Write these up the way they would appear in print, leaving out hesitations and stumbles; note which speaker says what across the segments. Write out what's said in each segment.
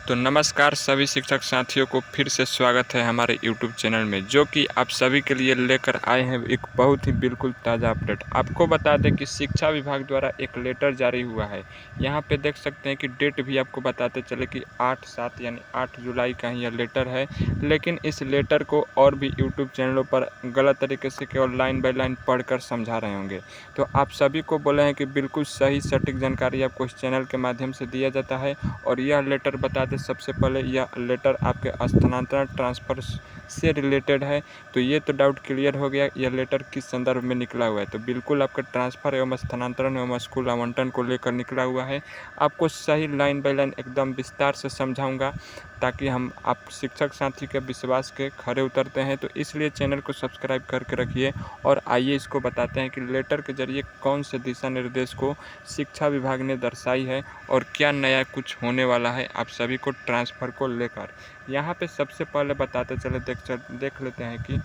Speaker 1: तो नमस्कार सभी शिक्षक साथियों को फिर से स्वागत है हमारे YouTube चैनल में, जो कि आप सभी के लिए लेकर आए हैं एक बहुत ही बिल्कुल ताज़ा अपडेट। आपको बता दें कि शिक्षा विभाग द्वारा एक लेटर जारी हुआ है। यहाँ पे देख सकते हैं कि डेट भी आपको बताते चले कि 8/7 यानी 8 जुलाई का ही यह लेटर है। लेकिन इस लेटर को और भी YouTube चैनलों पर गलत तरीके से केवल लाइन बाय लाइन पढ़कर समझा रहे होंगे। तो आप सभी को बोले हैं कि बिल्कुल सही सटीक जानकारी आपको इस चैनल के माध्यम से दिया जाता है। और यह लेटर बता दें, सबसे पहले यह लेटर आपके स्थानांतरण ट्रांसफ़र से रिलेटेड है। तो ये तो डाउट क्लियर हो गया, यह लेटर किस संदर्भ में निकला हुआ है। तो बिल्कुल आपका ट्रांसफ़र एवं स्थानांतरण एवं स्कूल आवंटन को लेकर निकला हुआ है। आपको सही लाइन बाय लाइन एकदम विस्तार से समझाऊंगा, ताकि हम आप शिक्षक साथी के विश्वास के खरे उतरते हैं। तो इसलिए चैनल को सब्सक्राइब करके रखिए। और आइए इसको बताते हैं कि लेटर के जरिए कौन से दिशा निर्देश को शिक्षा विभाग ने दर्शाई है और क्या नया कुछ होने वाला है आप सभी को ट्रांसफ़र को लेकर। यहाँ पे सबसे पहले बताते चले देख लेते हैं कि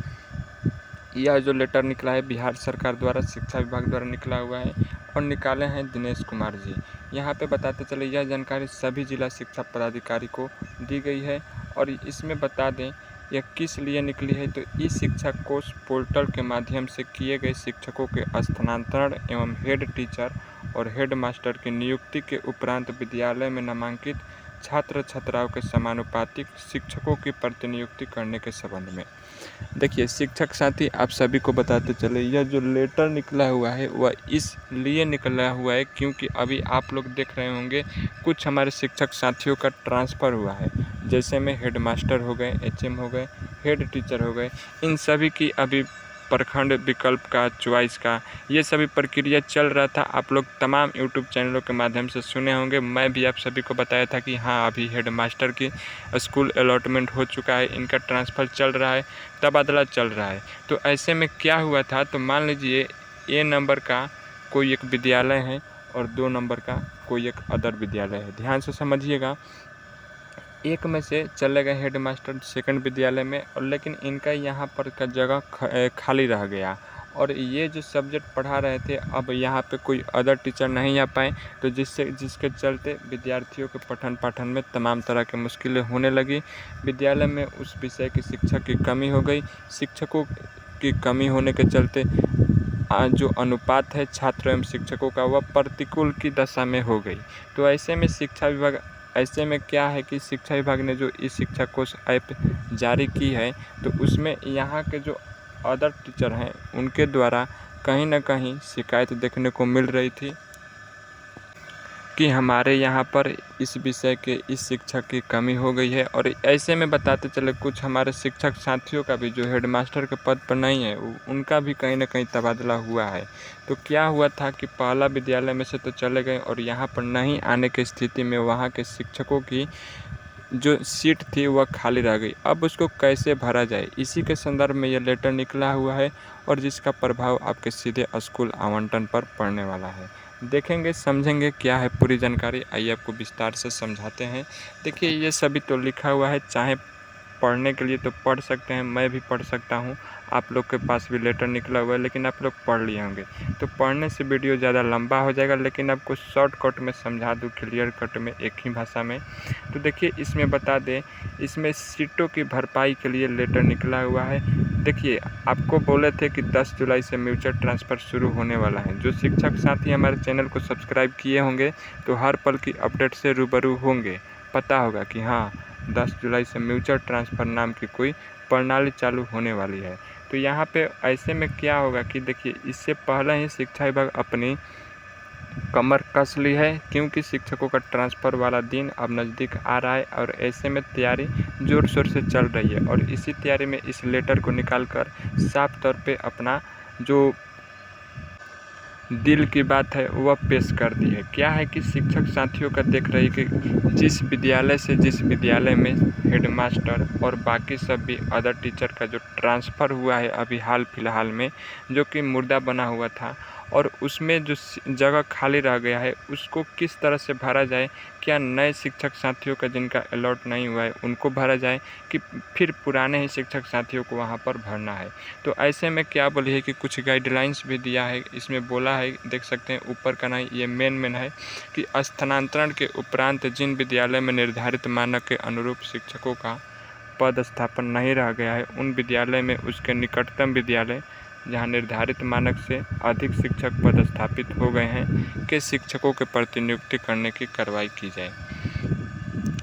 Speaker 1: यह जो लेटर निकला है बिहार सरकार द्वारा शिक्षा विभाग द्वारा निकला हुआ है और निकाले हैं दिनेश कुमार जी। यहाँ पे बताते चले यह जानकारी सभी जिला शिक्षा पदाधिकारी को दी गई है। और इसमें बता दें यह किस लिए निकली है। तो ई शिक्षा कोष पोर्टल के माध्यम से किए गए शिक्षकों के स्थानांतरण एवं हेड टीचर और हेड मास्टर की नियुक्ति के उपरांत विद्यालय में नामांकित छात्र छात्राओं के समानुपातिक शिक्षकों की प्रतिनियुक्ति करने के संबंध में। देखिए शिक्षक साथी, आप सभी को बताते चले यह जो लेटर निकला हुआ है वह इसलिए निकला हुआ है क्योंकि अभी आप लोग देख रहे होंगे कुछ हमारे शिक्षक साथियों का ट्रांसफ़र हुआ है। जैसे में हेड मास्टर हो गए, एचएम हो गए, हेड टीचर हो गए, इन सभी की अभी प्रखंड विकल्प का चॉइस का ये सभी प्रक्रिया चल रहा था। आप लोग तमाम यूट्यूब चैनलों के माध्यम से सुने होंगे। मैं भी आप सभी को बताया था कि हाँ अभी हेड मास्टर की स्कूल अलॉटमेंट हो चुका है, इनका ट्रांसफ़र चल रहा है, तबादला चल रहा है। तो ऐसे में क्या हुआ था, तो मान लीजिए ए नंबर का कोई एक विद्यालय है और 2 नंबर का कोई एक अदर विद्यालय है। ध्यान से समझिएगा, एक में से चले गए हेड मास्टर सेकंड विद्यालय में, और लेकिन इनका यहाँ पर का जगह खाली रह गया। और ये जो सब्जेक्ट पढ़ा रहे थे अब यहाँ पे कोई अदर टीचर नहीं आ पाए, तो जिसके चलते विद्यार्थियों के पठन पाठन में तमाम तरह की मुश्किलें होने लगी। विद्यालय में उस विषय की शिक्षक की कमी हो गई। शिक्षकों की कमी होने के चलते जो अनुपात है छात्र एवं शिक्षकों का वह प्रतिकूल की दशा में हो गई। तो ऐसे में ऐसे में क्या है कि शिक्षा विभाग ने जो ई शिक्षा कोष ऐप जारी की है, तो उसमें यहाँ के जो अदर टीचर हैं उनके द्वारा कहीं ना कहीं शिकायत देखने को मिल रही थी कि हमारे यहाँ पर इस विषय के इस शिक्षक की कमी हो गई है। और ऐसे में बताते चले कुछ हमारे शिक्षक साथियों का भी जो हेडमास्टर के पद पर नहीं है उनका भी कहीं ना कहीं तबादला हुआ है। तो क्या हुआ था कि पहला विद्यालय में से तो चले गए और यहाँ पर नहीं आने की स्थिति में वहाँ के शिक्षकों की जो सीट थी वह खाली रह गई। अब उसको कैसे भरा जाए, इसी के संदर्भ में यह लेटर निकला हुआ है और जिसका प्रभाव आपके सीधे स्कूल आवंटन पर पड़ने वाला है। देखेंगे समझेंगे क्या है पूरी जानकारी, आइए आपको विस्तार से समझाते हैं। देखिए ये सभी तो लिखा हुआ है, चाहे पढ़ने के लिए तो पढ़ सकते हैं, मैं भी पढ़ सकता हूँ। आप लोग के पास भी लेटर निकला हुआ है लेकिन आप लोग पढ़ लिए होंगे, तो पढ़ने से वीडियो ज़्यादा लंबा हो जाएगा, लेकिन आपको शॉर्टकट में समझा दूँ, क्लियर कट में एक ही भाषा में। तो देखिए इसमें बता दें, इसमें सीटों की भरपाई के लिए लेटर निकला हुआ है। देखिए आपको बोले थे कि 10 जुलाई से म्यूचुअल ट्रांसफ़र शुरू होने वाला है। जो शिक्षक साथी हमारे चैनल को सब्सक्राइब किए होंगे तो हर पल की अपडेट से रूबरू होंगे, पता होगा कि हाँ 10 जुलाई से म्यूचुअल ट्रांसफ़र नाम की कोई प्रणाली चालू होने वाली है। तो यहाँ पे ऐसे में क्या होगा कि देखिए इससे पहले ही शिक्षा विभाग अपनी कमर कस ली है, क्योंकि शिक्षकों का ट्रांसफ़र वाला दिन अब नज़दीक आ रहा है और ऐसे में तैयारी ज़ोर शोर से चल रही है। और इसी तैयारी में इस लेटर को निकाल कर साफ तौर पे अपना जो दिल की बात है वह पेश कर दी है। क्या है कि शिक्षक साथियों का देख रही कि जिस विद्यालय से जिस विद्यालय में हेडमास्टर और बाकी सब भी अदर टीचर का जो ट्रांसफ़र हुआ है अभी हाल फिलहाल में, जो कि मुर्दा बना हुआ था, और उसमें जो जगह खाली रह गया है उसको किस तरह से भरा जाए। क्या नए शिक्षक साथियों का जिनका अलॉट नहीं हुआ है उनको भरा जाए कि फिर पुराने ही शिक्षक साथियों को वहाँ पर भरना है। तो ऐसे में क्या बोली है कि कुछ गाइडलाइंस भी दिया है, इसमें बोला है, देख सकते हैं ऊपर का नहीं, ये मेन है कि स्थानांतरण के उपरांत जिन विद्यालय में निर्धारित मानक के अनुरूप शिक्षकों का पद स्थापन नहीं रह गया है उन विद्यालय में उसके निकटतम विद्यालय जहां निर्धारित मानक से अधिक शिक्षक पद स्थापित हो गए हैं के शिक्षकों के प्रतिनियुक्ति करने की कार्रवाई की जाए।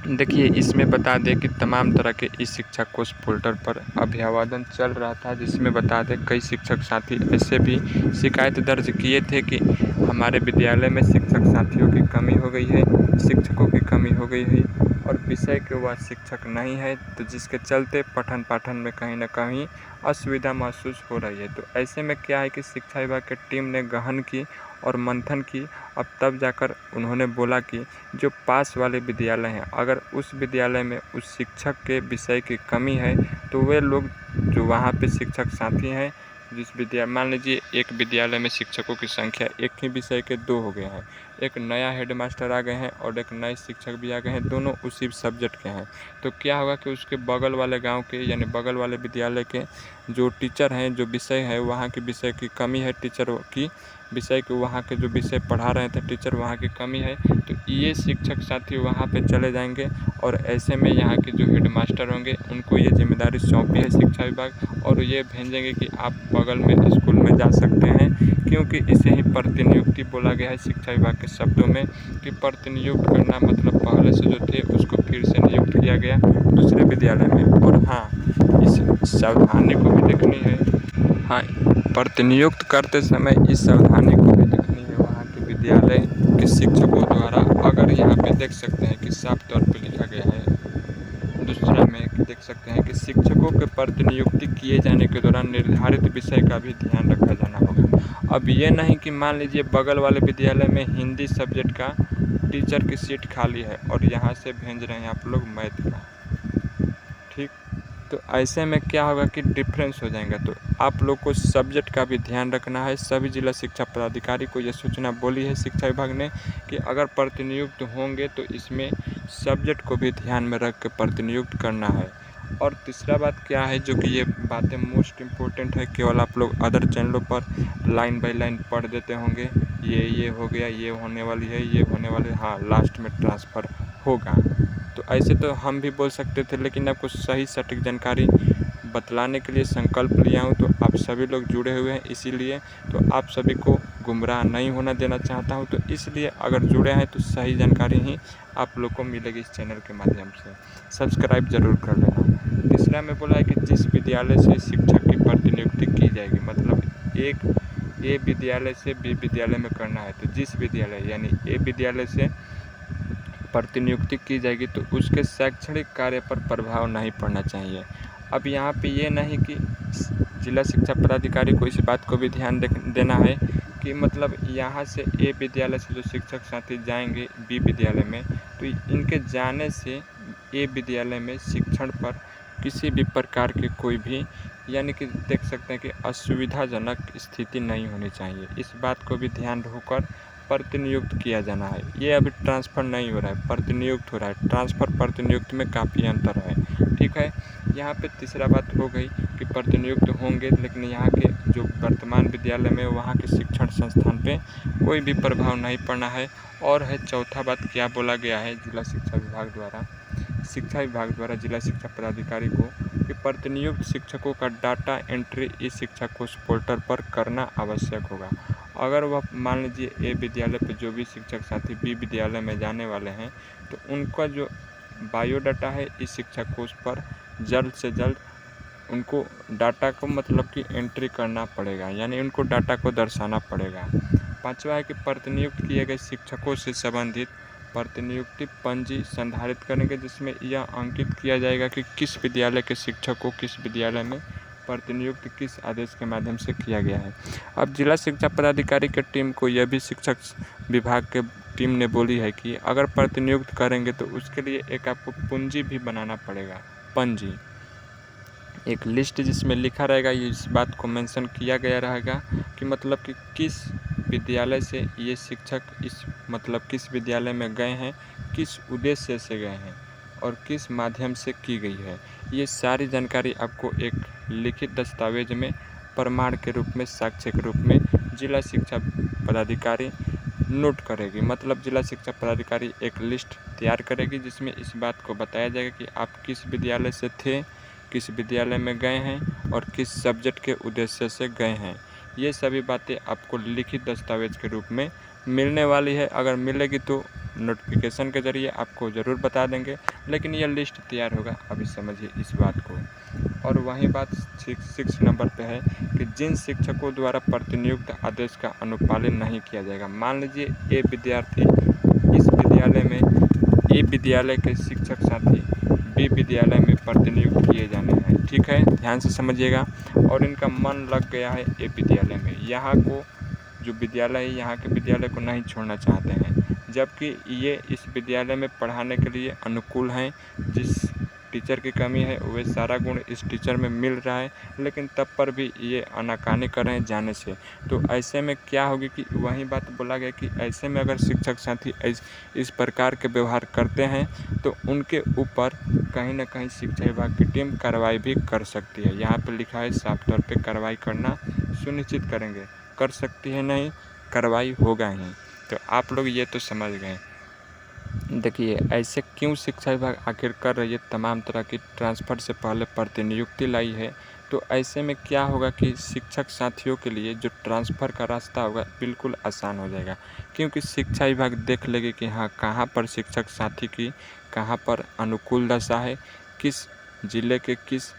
Speaker 1: देखिए, इसमें बता दें कि तमाम तरह के इस शिक्षा कोष पोर्टल पर अभिवादन चल रहा था, जिसमें बता दें कई शिक्षक साथी ऐसे भी शिकायत दर्ज किए थे कि हमारे विद्यालय में शिक्षक साथियों की कमी हो गई है, शिक्षकों की कमी हो गई है और विषय के वह शिक्षक नहीं है, तो जिसके चलते पठन पाठन में कहीं ना कहीं असुविधा महसूस हो रही है। तो ऐसे में क्या है कि शिक्षा विभाग की टीम ने गहन की और मंथन की। अब तब जाकर उन्होंने बोला कि जो पास वाले विद्यालय हैं, अगर उस विद्यालय में उस शिक्षक के विषय की कमी है तो वे लोग जो वहाँ पे शिक्षक साथी हैं, मान लीजिए एक विद्यालय में शिक्षकों की संख्या एक ही विषय के 2 हो गए हैं, एक नया हेडमास्टर आ गए हैं और एक नए शिक्षक भी आ गए हैं, दोनों उसी सब्जेक्ट के हैं। तो क्या होगा कि उसके बगल वाले गांव के यानी बगल वाले विद्यालय के जो टीचर हैं, जो विषय है वहाँ के विषय की कमी है, टीचर की विषय के वहाँ के जो विषय पढ़ा रहे थे टीचर वहाँ की कमी है, तो ये शिक्षक साथी वहाँ पे चले जाएंगे और ऐसे में यहाँ के जो हेडमास्टर होंगे उनको ये जिम्मेदारी सौंपी है शिक्षा विभाग और ये भेजेंगे कि आप बगल में स्कूल में जा सकते हैं, क्योंकि इसे ही प्रतिनियुक्ति बोला गया है शिक्षा विभाग के शब्दों में कि प्रतिनियुक्त करना मतलब पहले से जो थे उसको फिर से नियुक्त किया गया दूसरे विद्यालय में। और हाँ, इस सावधानी को भी देखनी है, हाँ, प्रतिनियुक्त करते समय इस सावधानी को भी देखनी है वहाँ के विद्यालय के शिक्षकों द्वारा। अगर यहाँ पे देख सकते हैं कि साफ तौर पे लिखा गया है दूसरा में कि देख सकते हैं कि शिक्षकों के प्रतिनियुक्ति किए जाने के दौरान निर्धारित विषय का भी ध्यान रखा जाना होगा। अब ये नहीं कि मान लीजिए बगल वाले विद्यालय में हिंदी सब्जेक्ट का टीचर की सीट खाली है और यहाँ से भेज रहे हैं आप लोग मैथ का, ठीक, तो ऐसे में क्या होगा कि डिफरेंस हो जाएगा। तो आप लोग को सब्जेक्ट का भी ध्यान रखना है। सभी जिला शिक्षा पदाधिकारी को यह सूचना बोली है शिक्षा विभाग ने कि अगर प्रतिनियुक्त होंगे तो इसमें सब्जेक्ट को भी ध्यान में रख के प्रतिनियुक्त करना है। और तीसरा बात क्या है, जो कि ये बातें मोस्ट इम्पोर्टेंट है, केवल आप लोग अदर चैनलों पर लाइन बाय लाइन पढ़ देते होंगे, ये हो गया, ये होने वाली है, ये होने वाली है, हाँ लास्ट में ट्रांसफ़र होगा। तो ऐसे तो हम भी बोल सकते थे, लेकिन आपको सही सटीक जानकारी बतलाने के लिए संकल्प लिया हूँ। तो आप सभी लोग जुड़े हुए हैं, इसीलिए तो आप सभी को गुमराह नहीं होना देना चाहता हूँ। तो इसलिए अगर जुड़े हैं तो सही जानकारी ही आप लोग को मिलेगी इस चैनल के माध्यम से। सब्सक्राइब जरूर कर लेना। तीसरा में बोला है कि जिस विद्यालय से शिक्षक की प्रतिनियुक्ति की जाएगी, मतलब एक ए विद्यालय से बी विद्यालय में करना है, तो जिस विद्यालय यानी ए विद्यालय से प्रतिनियुक्ति की जाएगी तो उसके शैक्षणिक कार्य पर प्रभाव नहीं पड़ना चाहिए। अब यहाँ पे ये नहीं कि जिला शिक्षा पदाधिकारी को इस बात को भी ध्यान देना है कि मतलब यहाँ से ए विद्यालय से जो शिक्षक साथी जाएंगे बी विद्यालय में, तो इनके जाने से ए विद्यालय में शिक्षण पर किसी भी प्रकार के कोई भी यानी कि देख सकते हैं कि असुविधाजनक स्थिति नहीं होनी चाहिए। इस बात को भी ध्यान रखकर प्रतिनियुक्त किया जाना है। ये अभी ट्रांसफ़र नहीं हो रहा है, प्रतिनियुक्त हो रहा है। ट्रांसफ़र प्रतिनियुक्त में काफ़ी अंतर है, ठीक है। यहाँ पे तीसरा बात हो गई कि प्रतिनियुक्त होंगे, लेकिन यहाँ के जो वर्तमान विद्यालय में वहाँ के शिक्षण संस्थान पे कोई भी प्रभाव नहीं पड़ना है। और है चौथा बात क्या बोला गया है जिला शिक्षा विभाग द्वारा जिला शिक्षा पदाधिकारी को कि प्रतिनियुक्त शिक्षकों का डाटा एंट्री इस शिक्षा कोष पोर्टल पर करना आवश्यक होगा। अगर वह मान लीजिए ए विद्यालय पर जो भी शिक्षक साथी बी विद्यालय में जाने वाले हैं तो उनका जो बायोडाटा है इस शिक्षा कोष पर जल्द से जल्द उनको डाटा को मतलब कि एंट्री करना पड़ेगा, यानी उनको डाटा को दर्शाना पड़ेगा। पांचवा है कि प्रतिनियुक्त किए गए शिक्षकों से संबंधित प्रतिनियुक्ति पंजी संधारित करेंगे, जिसमें यह अंकित किया जाएगा कि किस विद्यालय के शिक्षक को किस विद्यालय में प्रतिनियुक्त किस आदेश के माध्यम से किया गया है। अब जिला शिक्षा पदाधिकारी की टीम को यह भी शिक्षक विभाग के टीम ने बोली है कि अगर प्रतिनियुक्त करेंगे तो उसके लिए एक आपको पूंजी भी बनाना पड़ेगा, पंजी, एक लिस्ट जिसमें लिखा रहेगा, ये इस बात को मेंशन किया गया रहेगा कि मतलब कि किस विद्यालय से ये शिक्षक किस विद्यालय में गए हैं, किस उद्देश्य से गए हैं और किस माध्यम से की गई है। ये सारी जानकारी आपको एक लिखित दस्तावेज में प्रमाण के रूप में, साक्ष्य के रूप में जिला शिक्षा पदाधिकारी नोट करेगी। जिला शिक्षा पदाधिकारी एक लिस्ट तैयार करेगी जिसमें इस बात को बताया जाएगा कि आप किस विद्यालय से थे, किस विद्यालय में गए हैं और किस सब्जेक्ट के उद्देश्य से गए हैं। ये सभी बातें आपको लिखित दस्तावेज के रूप में मिलने वाली है। अगर मिलेगी तो नोटिफिकेशन के ज़रिए आपको ज़रूर बता देंगे, लेकिन यह लिस्ट तैयार होगा, अभी समझिए इस बात को। और वही बात 6 नंबर पे है कि जिन शिक्षकों द्वारा प्रतिनियुक्त आदेश का अनुपालन नहीं किया जाएगा। मान लीजिए ए विद्यार्थी इस विद्यालय में, ए विद्यालय के शिक्षक साथी बी विद्यालय में प्रतिनियुक्त किए जाने हैं, ठीक है, ध्यान से समझिएगा। और इनका मन लग गया है ए विद्यालय में, यहाँ को जो विद्यालय है यहाँ के विद्यालय को नहीं छोड़ना चाहते हैं, जबकि ये इस विद्यालय में पढ़ाने के लिए अनुकूल हैं। जिस टीचर की कमी है वह सारा गुण इस टीचर में मिल रहा है, लेकिन तब पर भी ये आनाकानी कर रहे हैं जाने से। तो ऐसे में क्या होगी कि वही बात बोला गया कि ऐसे में अगर शिक्षक साथी इस प्रकार के व्यवहार करते हैं तो उनके ऊपर कहीं ना कहीं शिक्षा विभाग की टीम कार्रवाई भी कर सकती है। यहाँ पर लिखा है साफ तौर पे कार्रवाई करना सुनिश्चित करेंगे, कर सकती है नहीं, कार्रवाई होगा ही। तो आप लोग ये तो समझ गए। देखिए ऐसे क्यों शिक्षा विभाग आखिर कर रही है, तमाम तरह की ट्रांसफ़र से पहले प्रतिनियुक्ति लाई है। तो ऐसे में क्या होगा कि शिक्षक साथियों के लिए जो ट्रांसफ़र का रास्ता होगा बिल्कुल आसान हो जाएगा, क्योंकि शिक्षा विभाग देख लेगी कि हाँ कहाँ पर शिक्षक साथी की कहाँ पर अनुकूल दशा है, किस जिले के किस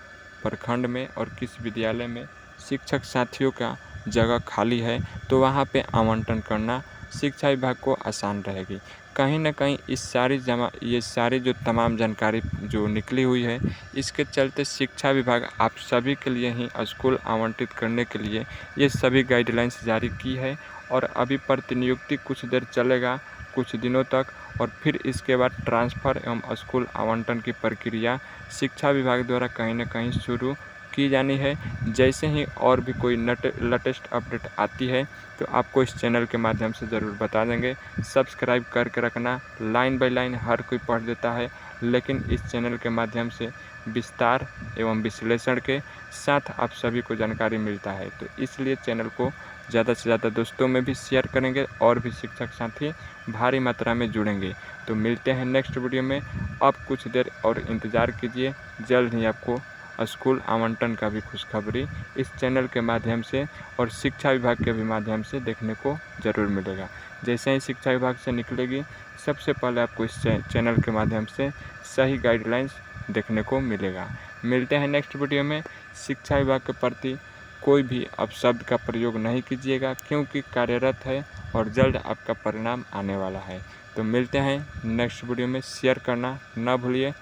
Speaker 1: प्रखंड में और किस विद्यालय में शिक्षक साथियों का जगह खाली है, तो वहाँ पे आवंटन करना शिक्षा विभाग को आसान रहेगी। कहीं ना कहीं ये सारी जो तमाम जानकारी जो निकली हुई है, इसके चलते शिक्षा विभाग आप सभी के लिए ही स्कूल आवंटित करने के लिए ये सभी गाइडलाइंस जारी की है। और अभी प्रतिनियुक्ति कुछ देर चलेगा, कुछ दिनों तक, और फिर इसके बाद ट्रांसफ़र एवं स्कूल आवंटन की प्रक्रिया शिक्षा विभाग द्वारा कहीं ना कहीं शुरू की जानी है। जैसे ही और भी कोई लेटेस्ट अपडेट आती है तो आपको इस चैनल के माध्यम से ज़रूर बता देंगे। सब्सक्राइब करके रखना, लाइन बाय लाइन हर कोई पढ़ देता है, लेकिन इस चैनल के माध्यम से विस्तार एवं विश्लेषण के साथ आप सभी को जानकारी मिलता है। तो इसलिए चैनल को ज़्यादा से ज़्यादा दोस्तों में भी शेयर करेंगे और भी शिक्षक साथी भारी मात्रा में जुड़ेंगे। तो मिलते हैं नेक्स्ट वीडियो में। आप कुछ देर और इंतज़ार कीजिए, जल्द ही आपको स्कूल आवंटन का भी खुशखबरी इस चैनल के माध्यम से और शिक्षा विभाग के भी माध्यम से देखने को ज़रूर मिलेगा। जैसे ही शिक्षा विभाग से निकलेगी, सबसे पहले आपको इस चैनल के माध्यम से सही गाइडलाइंस देखने को मिलेगा। मिलते हैं नेक्स्ट वीडियो में। शिक्षा विभाग के प्रति कोई भी अपशब्द का प्रयोग नहीं कीजिएगा, क्योंकि कार्यरत है और जल्द आपका परिणाम आने वाला है। तो मिलते हैं नेक्स्ट वीडियो में। शेयर करना ना भूलिए,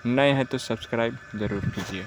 Speaker 1: नए हैं तो सब्सक्राइब ज़रूर कीजिए।